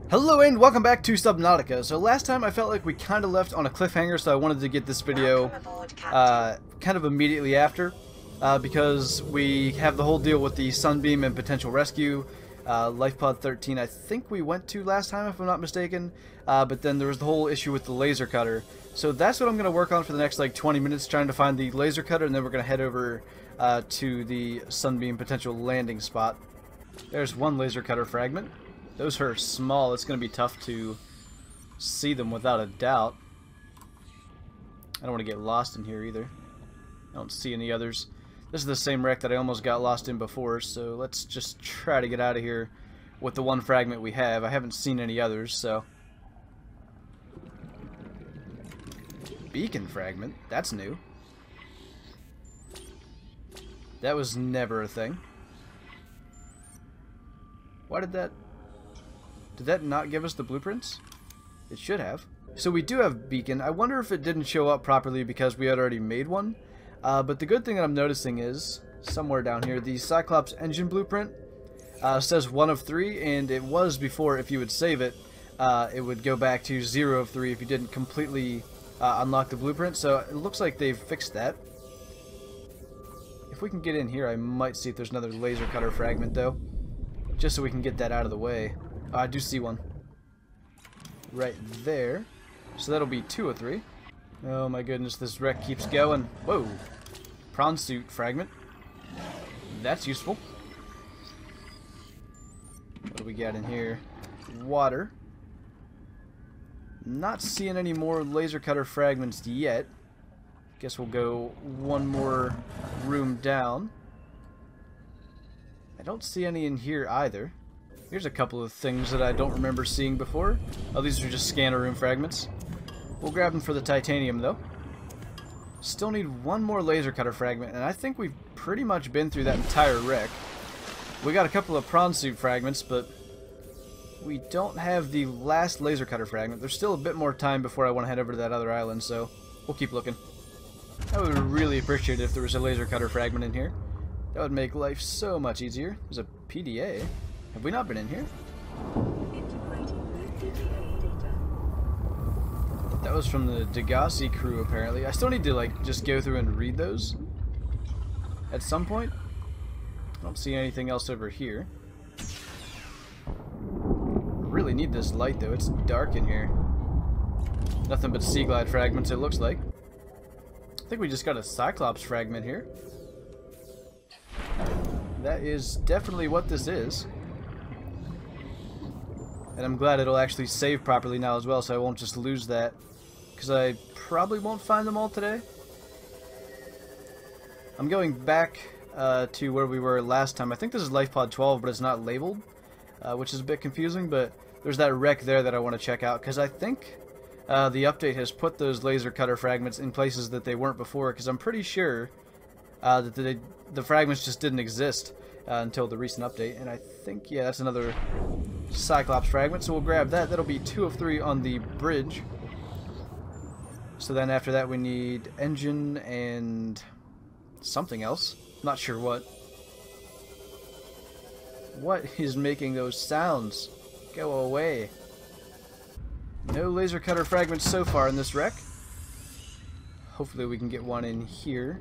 Hello and welcome back to Subnautica. So last time I felt like we kind of left on a cliffhanger, so I wanted to get this video kind of immediately after because we have the whole deal with the Sunbeam and potential rescue. LifePod 13 I think we went to last time if I'm not mistaken, but then there was the whole issue with the laser cutter. So that's what I'm going to work on for the next like 20 minutes, trying to find the laser cutter, and then we're going to head over to the Sunbeam potential landing spot. There's one laser cutter fragment. Those are small. It's going to be tough to see them without a doubt. I don't want to get lost in here either. I don't see any others. This is the same wreck that I almost got lost in before, so let's just try to get out of here with the one fragment we have. I haven't seen any others, so... Beacon fragment? That's new. That was never a thing. Why did that... Did that not give us the blueprints? It should have. So we do have beacon. I wonder if it didn't show up properly because we had already made one. But the good thing that I'm noticing is, somewhere down here, the Cyclops engine blueprint says 1 of 3, and it was before, if you would save it, it would go back to 0 of 3 if you didn't completely unlock the blueprint. So it looks like they've fixed that. If we can get in here, I might see if there's another laser cutter fragment, though. Just so we can get that out of the way. I do see one. Right there. So that'll be 2 of 3. Oh my goodness, this wreck keeps going. Whoa. Prawn suit fragment. That's useful. What do we got in here? Water. Not seeing any more laser cutter fragments yet. Guess we'll go one more room down. I don't see any in here either. Here's a couple of things that I don't remember seeing before. Oh, these are just scanner room fragments. We'll grab them for the titanium, though. Still need one more laser cutter fragment, and I think we've pretty much been through that entire wreck. We got a couple of prawn suit fragments, but we don't have the last laser cutter fragment. There's still a bit more time before I want to head over to that other island, so we'll keep looking. I would really appreciate it if there was a laser cutter fragment in here. That would make life so much easier. There's a PDA. Have we not been in here? That was from the Degassi crew, apparently. I still need to, like, just go through and read those at some point. I don't see anything else over here. Really need this light, though. It's dark in here. Nothing but sea glide fragments, it looks like. I think we just got a Cyclops fragment here. That is definitely what this is. And I'm glad it'll actually save properly now as well, so I won't just lose that. Because I probably won't find them all today. I'm going back to where we were last time. I think this is LifePod 12, but it's not labeled, which is a bit confusing. But there's that wreck there that I want to check out, because I think the update has put those laser cutter fragments in places that they weren't before, because I'm pretty sure that the fragments just didn't exist until the recent update. And I think, yeah, that's another Cyclops fragment, so we'll grab that. That'll be 2 of 3 on the bridge. So then after that we need engine and something else. Not sure what. What is making those sounds? Go away. No laser cutter fragments so far in this wreck. Hopefully we can get one in here.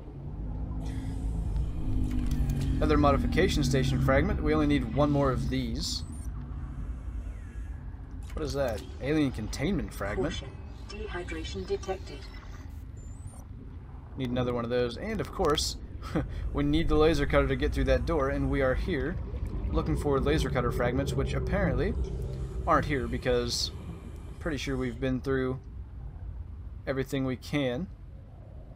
Another modification station fragment. We only need one more of these. What is that? Alien containment fragment. Caution. Dehydration detected. Need another one of those. And of course, we need the laser cutter to get through that door, and we are here looking for laser cutter fragments, which apparently aren't here because I'm pretty sure we've been through everything we can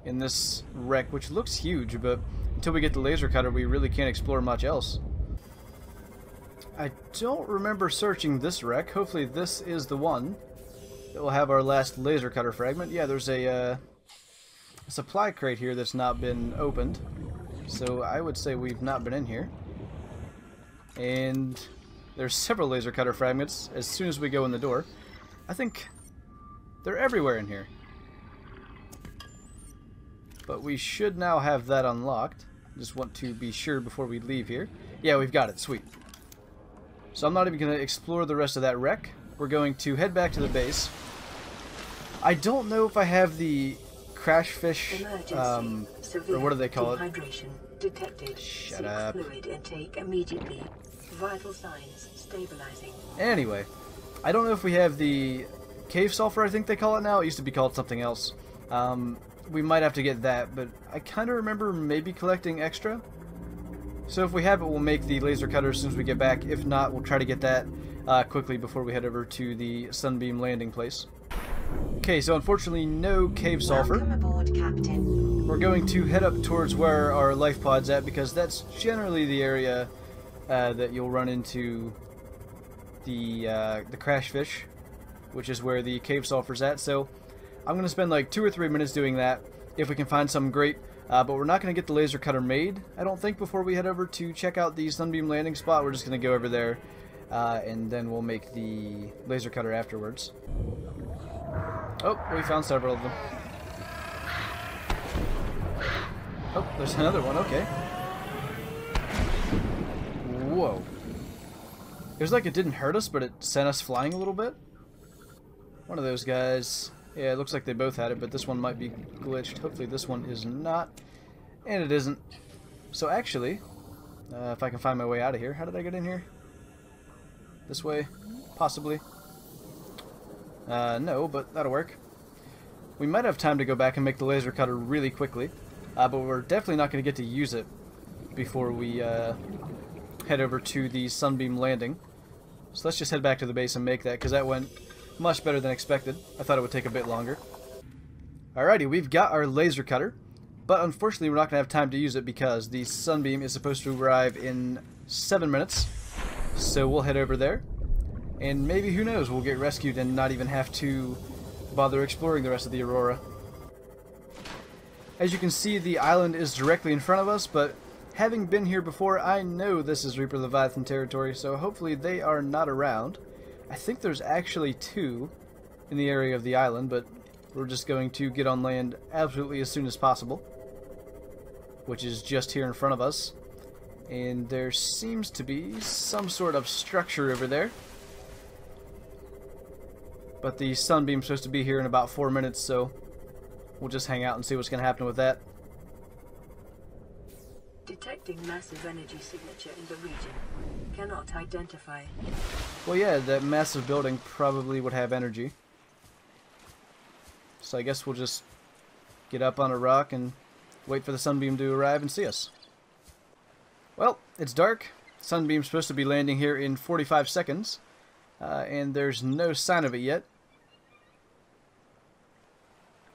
in this wreck, which looks huge, but until we get the laser cutter we really can't explore much else. I don't remember searching this wreck. Hopefully this is the one that will have our last laser cutter fragment. Yeah, there's a supply crate here that's not been opened, so I would say we've not been in here. And there's several laser cutter fragments as soon as we go in the door. I think they're everywhere in here. But we should now have that unlocked. Just want to be sure before we leave here. Yeah, we've got it. Sweet. So I'm not even going to explore the rest of that wreck. we're going to head back to the base. I don't know if I have the crash fish, or what do they call it? Detected. Shut up. Fluid intake immediately. Vital signs stabilizing. Anyway, I don't know if we have the cave sulfur, I think they call it now. It used to be called something else. We might have to get that, but I kind of remember maybe collecting extra. So if we have it, we'll make the laser cutter as soon as we get back. If not, we'll try to get that quickly before we head over to the Sunbeam landing place. Okay, so unfortunately no cave sulfur. Welcome aboard, Captain. We're going to head up towards where our life pod's at, because that's generally the area that you'll run into the crash fish, which is where the cave sulfur's at. So I'm going to spend like 2 or 3 minutes doing that, if we can find something great. But we're not going to get the laser cutter made, I don't think, before we head over to check out the Sunbeam landing spot. We're just going to go over there, and then we'll make the laser cutter afterwards. Oh, we found several of them. Oh, there's another one, okay. Whoa. It was like it didn't hurt us, but it sent us flying a little bit. One of those guys. Yeah, it looks like they both had it, but this one might be glitched. Hopefully this one is not. And it isn't. So actually, if I can find my way out of here. How did I get in here? This way? Possibly. No, but that'll work. We might have time to go back and make the laser cutter really quickly. But we're definitely not going to get to use it before we head over to the Sunbeam landing. So let's just head back to the base and make that, because that went much better than expected. I thought it would take a bit longer. Alrighty, we've got our laser cutter, but unfortunately we're not going to have time to use it because the Sunbeam is supposed to arrive in 7 minutes. So we'll head over there, and maybe, who knows, we'll get rescued and not even have to bother exploring the rest of the Aurora. As you can see, the island is directly in front of us, but having been here before, I know this is Reaper Leviathan territory, so hopefully they are not around. I think there's actually 2 in the area of the island, but we're just going to get on land absolutely as soon as possible, which is just here in front of us. And there seems to be some sort of structure over there. But the Sunbeam's supposed to be here in about 4 minutes, so we'll just hang out and see what's going to happen with that. Detecting massive energy signature in the region. Cannot identify. Well, yeah, that massive building probably would have energy. So I guess we'll just get up on a rock and wait for the Sunbeam to arrive and see us. Well, it's dark. Sunbeam's supposed to be landing here in 45 seconds. And there's no sign of it yet.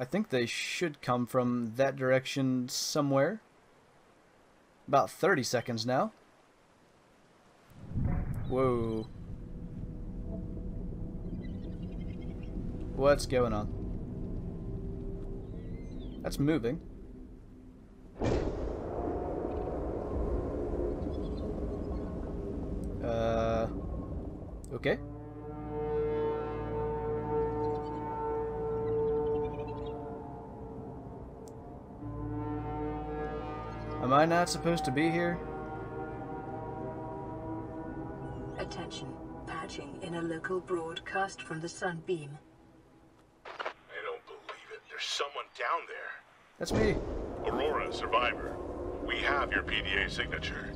I think they should come from that direction somewhere. About 30 seconds now. Whoa. What's going on? That's moving. Okay. Am I not supposed to be here? Attention. Patching in a local broadcast from the Sunbeam. I don't believe it. There's someone down there. That's me. Aurora, Survivor. We have your PDA signature.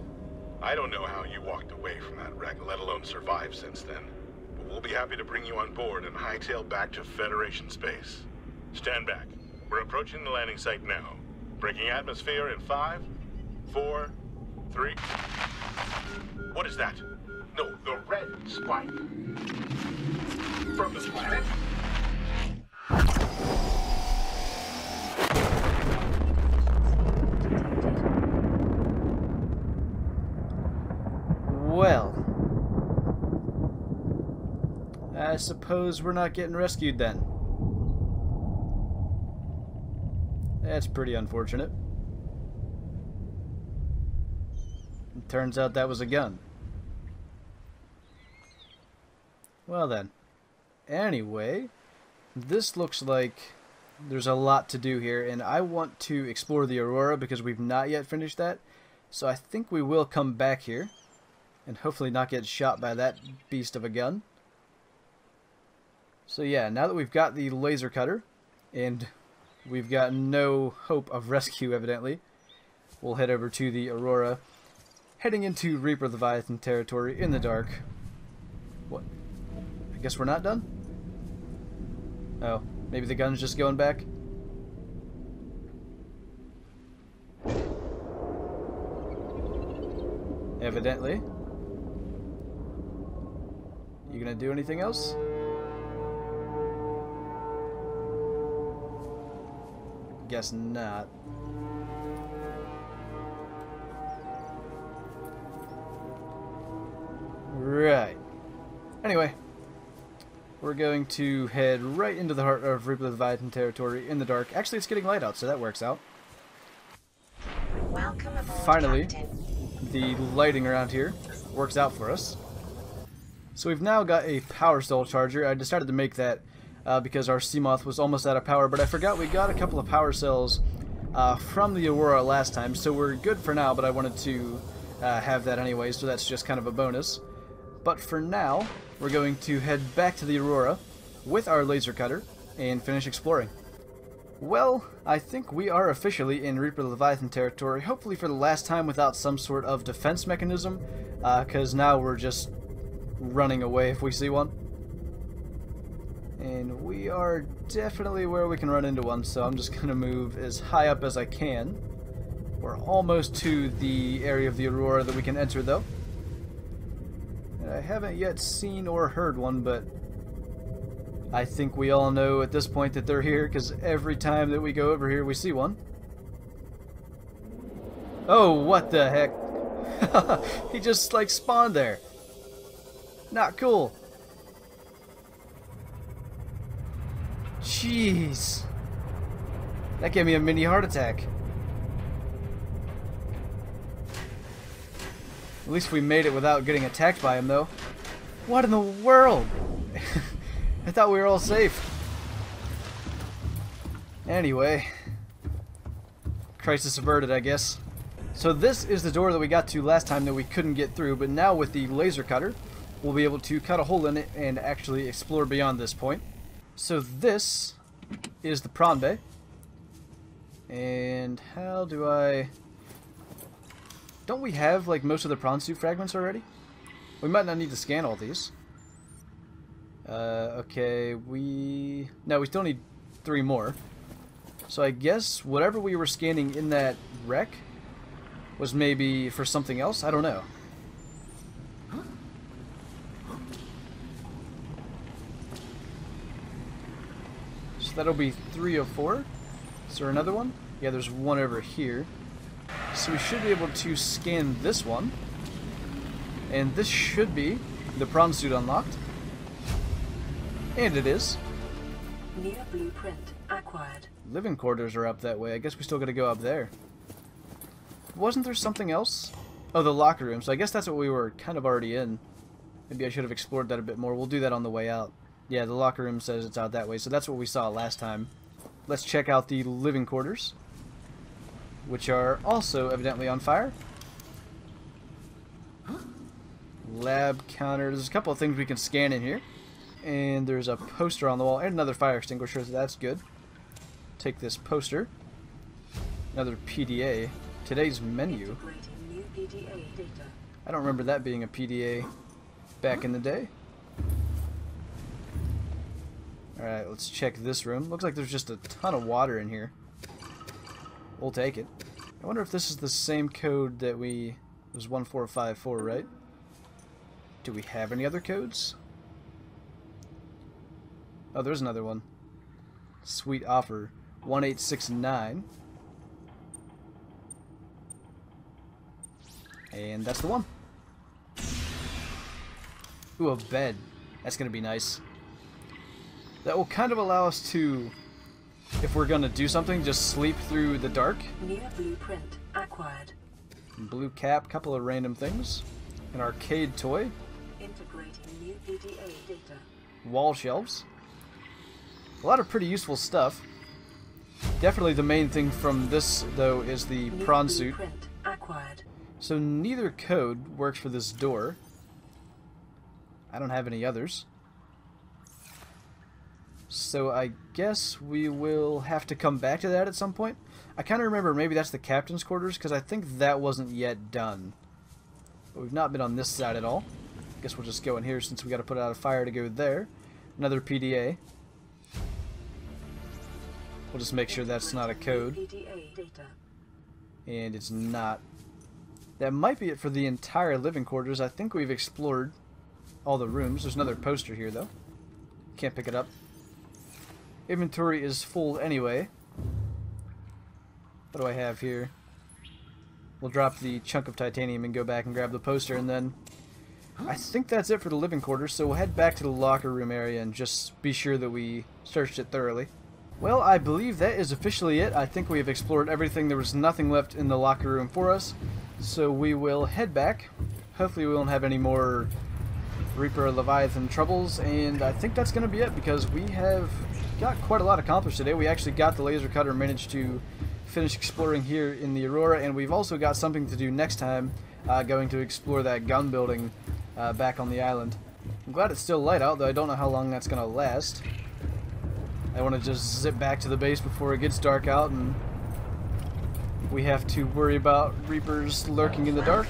I don't know how you walked away from that wreck, let alone survived since then. But we'll be happy to bring you on board and hightail back to Federation space. Stand back. We're approaching the landing site now. Breaking atmosphere in 5, 4, 3... What is that? No, the red spike. From this planet? Well, I suppose we're not getting rescued then. That's pretty unfortunate. It turns out that was a gun. Well then. Anyway, this looks like there's a lot to do here, and I want to explore the Aurora because we've not yet finished that. So I think we will come back here and hopefully not get shot by that beast of a gun. So yeah, now that we've got the laser cutter, and we've got no hope of rescue evidently, we'll head over to the Aurora, heading into Reaper Leviathan territory in the dark. What? I guess we're not done? Oh, maybe the gun's just going back? Evidently. You gonna do anything else? Guess not. Right. Anyway, we're going to head right into the heart of Reaper Leviathan territory in the dark. Actually, it's getting light out, so that works out. Welcome aboard, Finally, Captain. the lighting around here works out for us. So we've now got a power cell charger. I decided to make that because our Seamoth was almost out of power, but I forgot we got a couple of power cells from the Aurora last time, so we're good for now, but I wanted to have that anyway, so that's just kind of a bonus. But for now, we're going to head back to the Aurora with our laser cutter and finish exploring. Well, I think we are officially in Reaper Leviathan territory, hopefully for the last time without some sort of defense mechanism, because now we're just running away if we see one. And we are definitely where we can run into one, so I'm just going to move as high up as I can. We're almost to the area of the Aurora that we can enter, though. And I haven't yet seen or heard one, but I think we all know at this point that they're here, because every time that we go over here we see one. Oh, what the heck? He just, like, spawned there. Not cool. Jeez. That gave me a mini heart attack. At least we made it without getting attacked by him, though. What in the world? I thought we were all safe. Anyway. Crisis averted, I guess. So this is the door that we got to last time that we couldn't get through, but now with the laser cutter, we'll be able to cut a hole in it and actually explore beyond this point. So this is the prawn bay. And how do I... Don't we have like most of the prawn suit fragments already? We might not need to scan all these. Okay, no, we still need 3 more. So I guess whatever we were scanning in that wreck was maybe for something else? I don't know. So that'll be 3 of 4. Is there another one? Yeah, there's one over here. So we should be able to scan this one. And this should be the prawn suit unlocked. And it is. New blueprint acquired. Living quarters are up that way. I guess we still gotta go up there. Wasn't there something else? Oh, the locker room. So I guess that's what we were kind of already in. Maybe I should have explored that a bit more. We'll do that on the way out. Yeah, the locker room says it's out that way. So that's what we saw last time. Let's check out the living quarters, which are also evidently on fire. Lab counter. There's a couple of things we can scan in here. And there's a poster on the wall and another fire extinguisher, so that's good. Take this poster. Another PDA. Today's menu. Integrating new PDA data. I don't remember that being a PDA back in the day. Alright, let's check this room. Looks like there's just a ton of water in here. We'll take it. I wonder if this is the same code that it was 1454, right? Do we have any other codes? Oh, there's another one. Sweet offer. 1869. And that's the one. Ooh, a bed. That's going to be nice. That will kind of allow us to, if we're going to do something, just sleep through the dark. New blueprint acquired. Blue cap, couple of random things. An arcade toy. Integrating new PDA data. Wall shelves. A lot of pretty useful stuff. Definitely the main thing from this, though, is the New prawn suit. blueprint acquired. So neither code works for this door. I don't have any others. So I guess we will have to come back to that at some point. I kind of remember maybe that's the captain's quarters, because I think that wasn't yet done. But we've not been on this side at all. Guess we'll just go in here since we got to put out a fire to go there. Another PDA. We'll just make sure that's not a code. And it's not. That might be it for the entire living quarters. I think we've explored all the rooms. There's another poster here though. Can't pick it up. Inventory is full anyway. What do I have here? We'll drop the chunk of titanium and go back and grab the poster, and then I think that's it for the living quarters, so we'll head back to the locker room area and just be sure that we searched it thoroughly. Well, I believe that is officially it. I think we have explored everything. There was nothing left in the locker room for us, so we will head back. Hopefully we won't have any more Reaper Leviathan troubles, and I think that's going to be it because we have got quite a lot accomplished today. We actually got the laser cutter, managed to finish exploring here in the Aurora, and we've also got something to do next time, going to explore that gun building back on the island. I'm glad it's still light out, though I don't know how long that's going to last. I want to just zip back to the base before it gets dark out and we have to worry about Reapers lurking in the dark.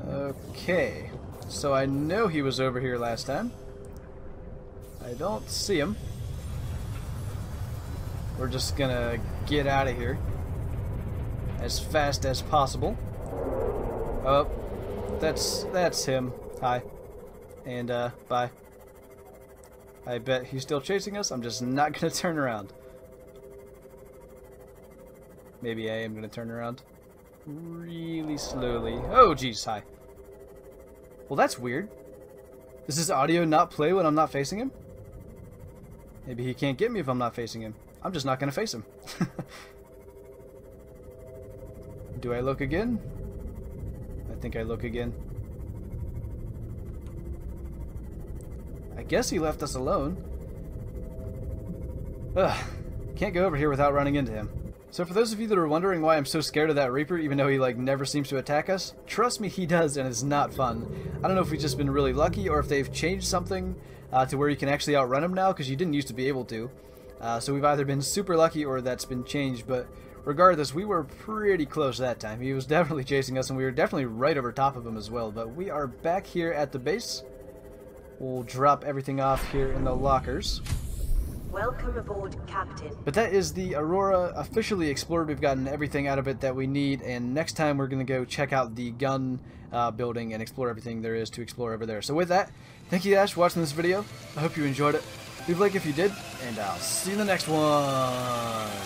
Okay, so I know he was over here last time. I don't see him. We're just gonna get out of here as fast as possible. Oh, that's him. Hi. And bye. I bet he's still chasing us. I'm just not gonna turn around. Maybe I am gonna turn around really slowly. Oh geez, hi. Well, that's weird. Does this audio not play when I'm not facing him? Maybe he can't get me if I'm not facing him. I'm just not gonna face him. Do I look again? I think I look again. I guess he left us alone. Ugh. Can't go over here without running into him. So for those of you that are wondering why I'm so scared of that Reaper, even though he like never seems to attack us, trust me, he does, and it's not fun. I don't know if we've just been really lucky or if they've changed something to where you can actually outrun him now, because you didn't used to be able to. So we've either been super lucky or that's been changed, but regardless, we were pretty close that time. He was definitely chasing us, and we were definitely right over top of him as well. But we are back here at the base. We'll drop everything off here in the lockers. Welcome aboard, Captain. But that is the Aurora officially explored. We've gotten everything out of it that we need, and next time we're going to go check out the gun building and explore everything there is to explore over there. So with that, thank you guys for watching this video. I hope you enjoyed it. Leave a like if you did, and I'll see you in the next one.